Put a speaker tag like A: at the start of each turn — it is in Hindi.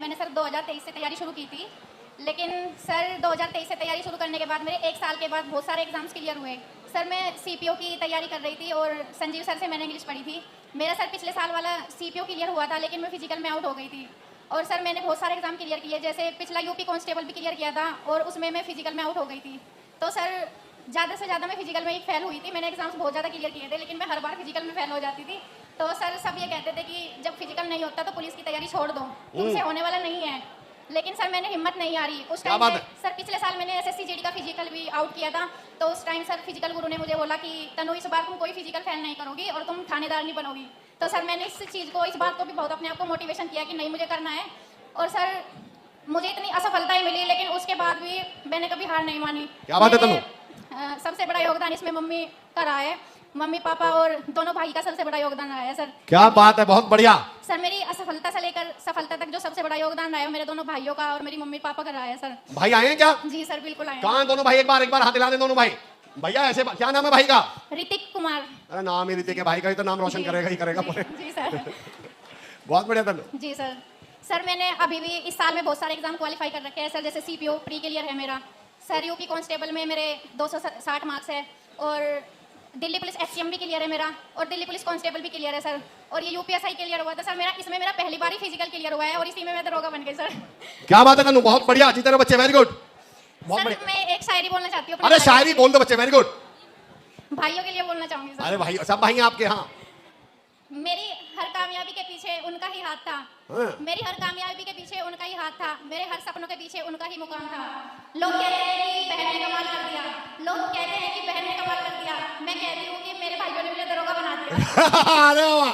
A: मैंने सर 2023 से तैयारी शुरू की थी, लेकिन सर 2023 से तैयारी शुरू करने के बाद मेरे 1 साल के बाद बहुत सारे एग्जाम्स क्लियर हुए। सर मैं सीपीओ की तैयारी कर रही थी और संजीव सर से मैंने इंग्लिश पढ़ी थी। मेरा सर पिछले साल वाला सीपीओ क्लियर हुआ था, लेकिन मैं फिजिकल में आउट हो गई थी। और सर मैंने बहुत सारे एग्जाम क्लियर किए, जैसे पिछला यूपी कांस्टेबल भी क्लियर किया था और उसमें मैं फिजिकल में आउट हो गई थी। तो सर ज़्यादा से ज़्यादा मैं फिजिकल में ही फेल हुई थी। मैंने एग्जाम्स बहुत ज़्यादा क्लियर किए थे, लेकिन मैं हर बार फिजिकल में फेल हो जाती थी। तो सर सब ये कहते थे कि जब फिजिकल नहीं होता तो पुलिस की तैयारी छोड़ दो, तुमसे होने वाला नहीं है। लेकिन सर मैंने हिम्मत नहीं हारी। उस टाइम पे सर पिछले साल मैंने एसएससी जीडी का फिजिकल भी आउट किया था। तो उस टाइम सर फिजिकल गुरु ने मुझे बोला कि तनु इस बार तुम कोई फिजिकल फेल नहीं करोगी और तुम थानेदार नहीं बनोगी। तो सर मैंने इस चीज़ को, इस बात को भी बहुत अपने आप को मोटिवेशन किया कि नहीं मुझे करना है। और सर मुझे इतनी असफलताएं मिली, लेकिन उसके बाद भी मैंने कभी हार नहीं मानी।
B: क्या बात है तनु?
A: सबसे बड़ा योगदान इसमें मम्मी का रहा है। मम्मी पापा और दोनों भाई का सबसे बड़ा योगदान रहा है सर।
B: क्या बात है, बहुत बढ़िया।
A: सर मेरी असफलता से लेकर सफलता तक जो सबसे बड़ा योगदान रहा है मेरे दोनों भाइयों का और मेरी मम्मी पापा का रहा है सर।
B: भाई आए हैं क्या?
A: जी सर बिल्कुल आए।
B: कहाँ दोनों भाई? एक बार हाथ हिला दे दोनों भाई। भैया ऐसे क्या नाम है भाई का?
A: ऋतिक कुमार।
B: अरे नाम ही ऋतिक है, भाई का ही तो नाम रोशन करेगा ही करेगा पूरे।
A: जी सर।
B: बहुत बढ़िया तनु।
A: जी सर। सर मैंने अभी भी इस साल में बहुत सारे एग्जाम क्वालिफाई कर रखे हैं सर, जैसे सीपीओ प्री क्लियर है मेरा सर, यूपी कांस्टेबल में मेरे 260 मार्क्स है और दिल्ली पुलिस एचसीएम भी क्लियर है मेरा और दिल्ली पुलिस कांस्टेबल भी क्लियर है सर। और ये यूपीएसआई क्लियर हुआ था सर मेरा, इसमें मेरा पहली बार ही फिजिकल क्लियर हुआ है और इसी में मैं दरोगा बन गई सर।
B: क्या बात है तनु, बहुत बढ़िया। अच्छी तरह बच्चे, वेरी गुड। बहुत
A: सर
B: बढ़िया।
A: मैं एक शायरी बोलना चाहती हूँ।
B: अरे शायरी बोल दो बच्चे, वेरी गुड।
A: भाइयों के लिए बोलना चाहूंगी सर।
B: अरे भाई सब भाई हैं आपके? हाँ।
A: मेरी हर कामयाबी के पीछे उनका ही हाथ था। मेरी हर कामयाबी के पीछे उनका ही हाथ था। मेरे हर सपनों के पीछे उनका ही मुकाम था। लोग कहते हैं कि बहन ने कमाल कर दिया, लोग कहते हैं कि बहन ने कमाल कर दिया। मैं कहती हूँ कि मेरे भाइयों ने मुझे दरोगा बना दिया।
B: अरे वाह।